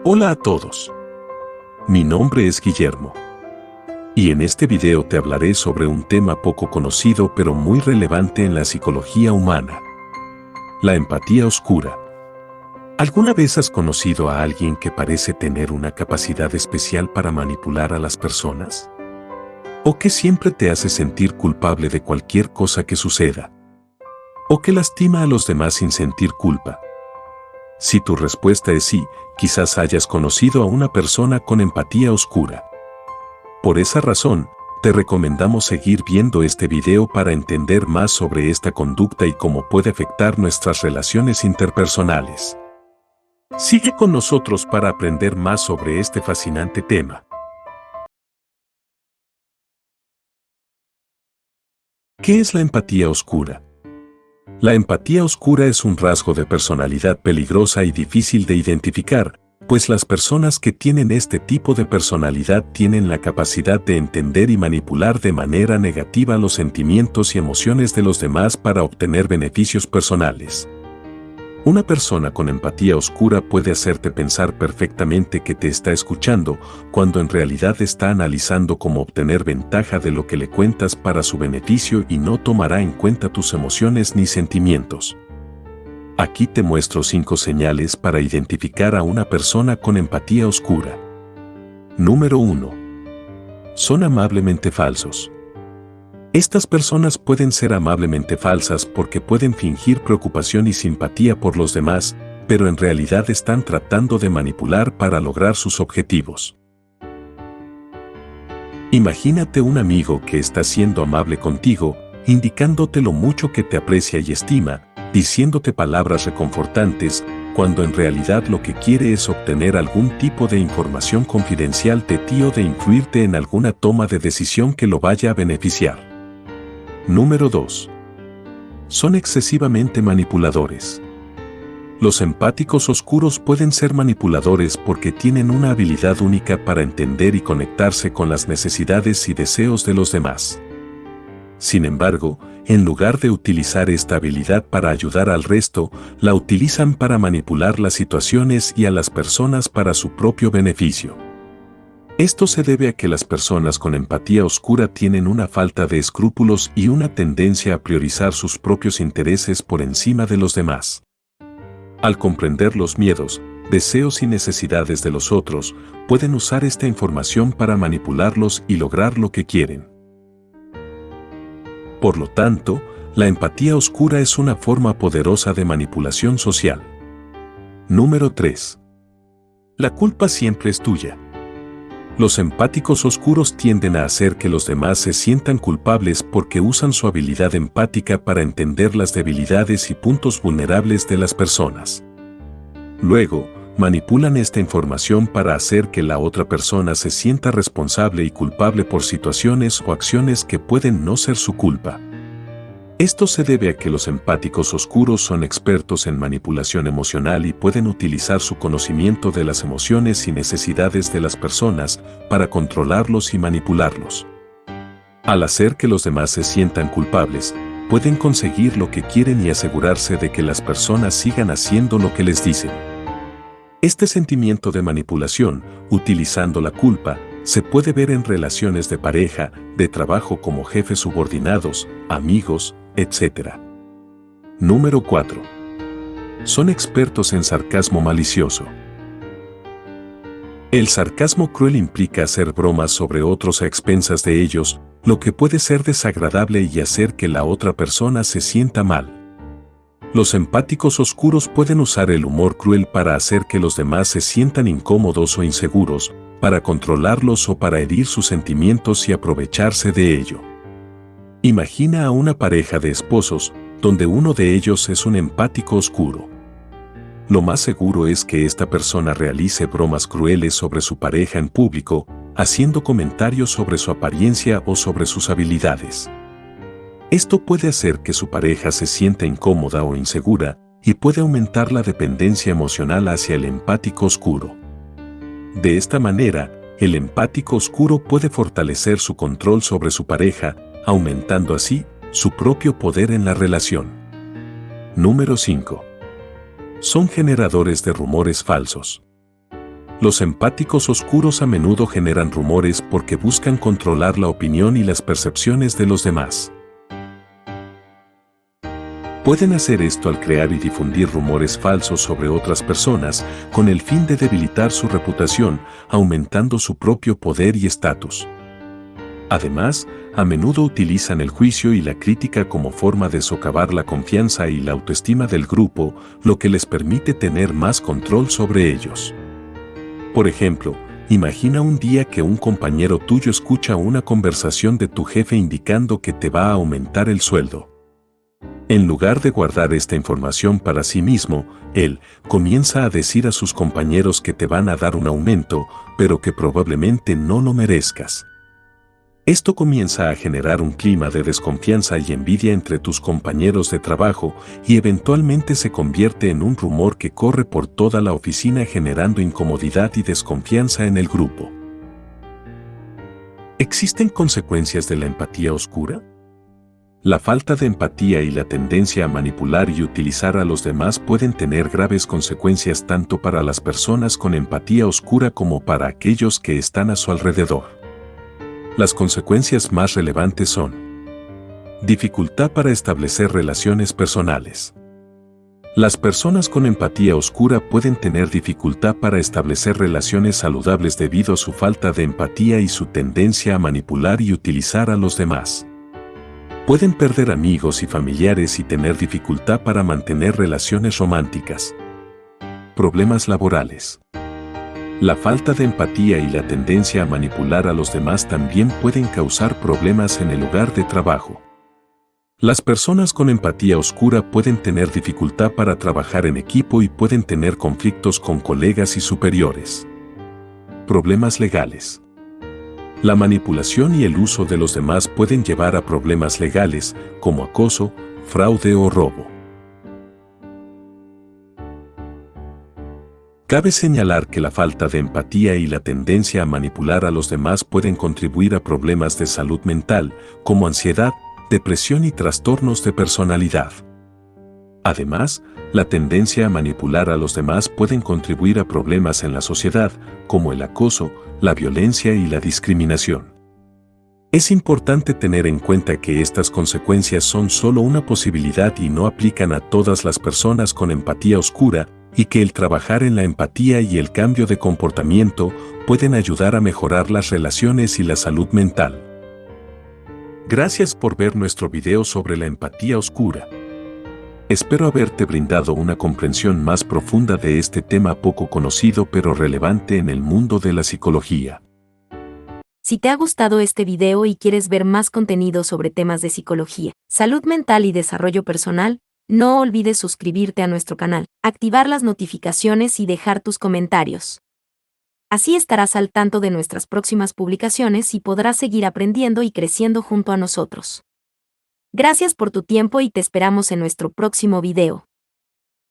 Hola a todos. Mi nombre es Guillermo. Y en este video te hablaré sobre un tema poco conocido pero muy relevante en la psicología humana. La empatía oscura. ¿Alguna vez has conocido a alguien que parece tener una capacidad especial para manipular a las personas? ¿O que siempre te hace sentir culpable de cualquier cosa que suceda? ¿O que lastima a los demás sin sentir culpa? Si tu respuesta es sí, quizás hayas conocido a una persona con empatía oscura. Por esa razón, te recomendamos seguir viendo este video para entender más sobre esta conducta y cómo puede afectar nuestras relaciones interpersonales. Sigue con nosotros para aprender más sobre este fascinante tema. ¿Qué es la empatía oscura? La empatía oscura es un rasgo de personalidad peligrosa y difícil de identificar, pues las personas que tienen este tipo de personalidad tienen la capacidad de entender y manipular de manera negativa los sentimientos y emociones de los demás para obtener beneficios personales. Una persona con empatía oscura puede hacerte pensar perfectamente que te está escuchando, cuando en realidad está analizando cómo obtener ventaja de lo que le cuentas para su beneficio y no tomará en cuenta tus emociones ni sentimientos. Aquí te muestro 5 señales para identificar a una persona con empatía oscura. Número 1. Son amablemente falsos. Estas personas pueden ser amablemente falsas porque pueden fingir preocupación y simpatía por los demás, pero en realidad están tratando de manipular para lograr sus objetivos. Imagínate un amigo que está siendo amable contigo, indicándote lo mucho que te aprecia y estima, diciéndote palabras reconfortantes, cuando en realidad lo que quiere es obtener algún tipo de información confidencial de ti o de influirte en alguna toma de decisión que lo vaya a beneficiar. Número 2. Son excesivamente manipuladores. Los empáticos oscuros pueden ser manipuladores porque tienen una habilidad única para entender y conectarse con las necesidades y deseos de los demás. Sin embargo, en lugar de utilizar esta habilidad para ayudar al resto, la utilizan para manipular las situaciones y a las personas para su propio beneficio. Esto se debe a que las personas con empatía oscura tienen una falta de escrúpulos y una tendencia a priorizar sus propios intereses por encima de los demás. Al comprender los miedos, deseos y necesidades de los otros, pueden usar esta información para manipularlos y lograr lo que quieren. Por lo tanto, la empatía oscura es una forma poderosa de manipulación social. Número 3. La culpa siempre es tuya. Los empáticos oscuros tienden a hacer que los demás se sientan culpables porque usan su habilidad empática para entender las debilidades y puntos vulnerables de las personas. Luego, manipulan esta información para hacer que la otra persona se sienta responsable y culpable por situaciones o acciones que pueden no ser su culpa. Esto se debe a que los empáticos oscuros son expertos en manipulación emocional y pueden utilizar su conocimiento de las emociones y necesidades de las personas para controlarlos y manipularlos. Al hacer que los demás se sientan culpables, pueden conseguir lo que quieren y asegurarse de que las personas sigan haciendo lo que les dicen. Este sentimiento de manipulación, utilizando la culpa, se puede ver en relaciones de pareja, de trabajo como jefes subordinados, amigos, etc. Número 4. Son expertos en sarcasmo malicioso. El sarcasmo cruel implica hacer bromas sobre otros a expensas de ellos, lo que puede ser desagradable y hacer que la otra persona se sienta mal. Los empáticos oscuros pueden usar el humor cruel para hacer que los demás se sientan incómodos o inseguros, para controlarlos o para herir sus sentimientos y aprovecharse de ello. Imagina a una pareja de esposos, donde uno de ellos es un empático oscuro. Lo más seguro es que esta persona realice bromas crueles sobre su pareja en público, haciendo comentarios sobre su apariencia o sobre sus habilidades. Esto puede hacer que su pareja se sienta incómoda o insegura y puede aumentar la dependencia emocional hacia el empático oscuro. De esta manera, el empático oscuro puede fortalecer su control sobre su pareja, aumentando así su propio poder en la relación. Número 5. Son generadores de rumores falsos. Los empáticos oscuros a menudo generan rumores porque buscan controlar la opinión y las percepciones de los demás. Pueden hacer esto al crear y difundir rumores falsos sobre otras personas con el fin de debilitar su reputación, aumentando su propio poder y estatus. Además, a menudo utilizan el juicio y la crítica como forma de socavar la confianza y la autoestima del grupo, lo que les permite tener más control sobre ellos. Por ejemplo, imagina un día que un compañero tuyo escucha una conversación de tu jefe indicando que te va a aumentar el sueldo. En lugar de guardar esta información para sí mismo, él comienza a decir a sus compañeros que te van a dar un aumento, pero que probablemente no lo merezcas. Esto comienza a generar un clima de desconfianza y envidia entre tus compañeros de trabajo y eventualmente se convierte en un rumor que corre por toda la oficina generando incomodidad y desconfianza en el grupo. ¿Existen consecuencias de la empatía oscura? La falta de empatía y la tendencia a manipular y utilizar a los demás pueden tener graves consecuencias tanto para las personas con empatía oscura como para aquellos que están a su alrededor. Las consecuencias más relevantes son: dificultad para establecer relaciones personales. Las personas con empatía oscura pueden tener dificultad para establecer relaciones saludables debido a su falta de empatía y su tendencia a manipular y utilizar a los demás. Pueden perder amigos y familiares y tener dificultad para mantener relaciones románticas. Problemas laborales. La falta de empatía y la tendencia a manipular a los demás también pueden causar problemas en el lugar de trabajo. Las personas con empatía oscura pueden tener dificultad para trabajar en equipo y pueden tener conflictos con colegas y superiores. Problemas legales. La manipulación y el uso de los demás pueden llevar a problemas legales, como acoso, fraude o robo. Cabe señalar que la falta de empatía y la tendencia a manipular a los demás pueden contribuir a problemas de salud mental, como ansiedad, depresión y trastornos de personalidad. Además, la tendencia a manipular a los demás pueden contribuir a problemas en la sociedad, como el acoso, la violencia y la discriminación. Es importante tener en cuenta que estas consecuencias son solo una posibilidad y no aplican a todas las personas con empatía oscura, y que el trabajar en la empatía y el cambio de comportamiento pueden ayudar a mejorar las relaciones y la salud mental. Gracias por ver nuestro video sobre la empatía oscura. Espero haberte brindado una comprensión más profunda de este tema poco conocido pero relevante en el mundo de la psicología. Si te ha gustado este video y quieres ver más contenido sobre temas de psicología, salud mental y desarrollo personal, no olvides suscribirte a nuestro canal, activar las notificaciones y dejar tus comentarios. Así estarás al tanto de nuestras próximas publicaciones y podrás seguir aprendiendo y creciendo junto a nosotros. Gracias por tu tiempo y te esperamos en nuestro próximo video.